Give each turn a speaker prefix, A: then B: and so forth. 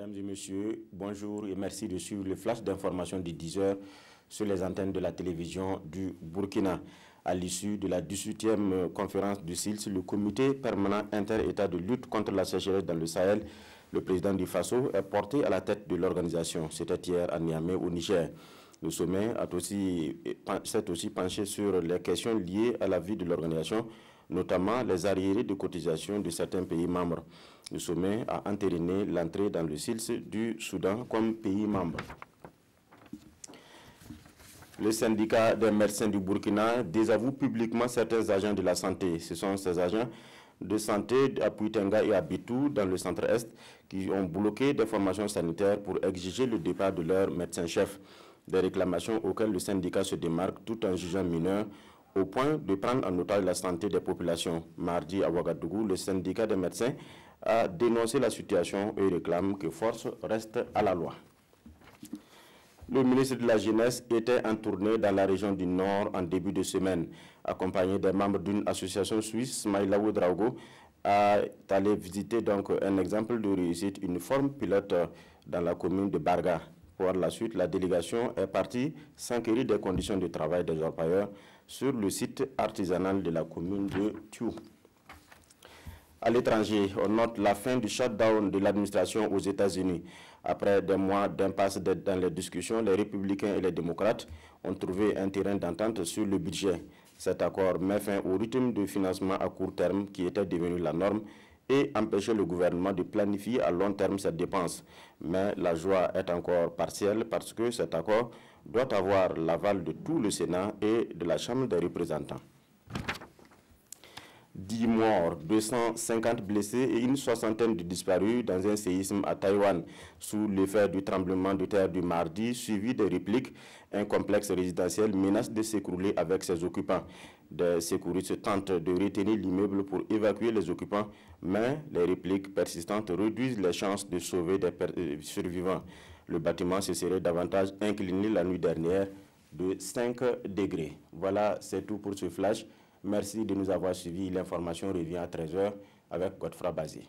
A: Mesdames et messieurs, bonjour et merci de suivre le flash d'information de 10 heures sur les antennes de la télévision du Burkina. À l'issue de la 18e conférence du SILS, le comité permanent inter-État de lutte contre la sécheresse dans le Sahel, le président du FASO est porté à la tête de l'organisation. C'était hier à Niamey au Niger. Le sommet s'est aussi penché sur les questions liées à la vie de l'organisation, notamment les arriérés de cotisation de certains pays membres. Le sommet a entériné l'entrée dans le SILS du Soudan comme pays membre. Le syndicat des médecins du Burkina désavoue publiquement certains agents de la santé. Ce sont ces agents de santé à Puitenga et à Bitou, dans le centre-est, qui ont bloqué des formations sanitaires pour exiger le départ de leur médecin-chef. Des réclamations auxquelles le syndicat se démarque tout en jugeant mineurs, au point de prendre en otage la santé des populations. Mardi à Ouagadougou, le syndicat des médecins a dénoncé la situation et réclame que force reste à la loi. Le ministre de la Jeunesse était en tournée dans la région du Nord en début de semaine. Accompagné des membres d'une association suisse, Maïla Ouedraogo est allé visiter donc un exemple de réussite, une forme pilote dans la commune de Barga. Pour la suite, la délégation est partie s'enquérir des conditions de travail des orpailleurs sur le site artisanal de la commune de Thiou. À l'étranger, on note la fin du shutdown de l'administration aux États-Unis. Après des mois d'impasse dans les discussions, les républicains et les démocrates ont trouvé un terrain d'entente sur le budget. Cet accord met fin au rythme de financement à court terme qui était devenu la norme et empêchait le gouvernement de planifier à long terme ses dépenses. Mais la joie est encore partielle parce que cet accord doit avoir l'aval de tout le Sénat et de la Chambre des représentants. 10 morts, 250 blessés et une soixantaine de disparus dans un séisme à Taïwan. Sous l'effet du tremblement de terre du mardi, suivi des répliques, un complexe résidentiel menace de s'écrouler avec ses occupants. Des secouristes tentent de retenir l'immeuble pour évacuer les occupants, mais les répliques persistantes réduisent les chances de sauver des survivants. Le bâtiment se serait davantage incliné la nuit dernière de 5 degrés. Voilà, c'est tout pour ce flash. Merci de nous avoir suivis. L'information revient à 13 h avec Godefroy Bazé.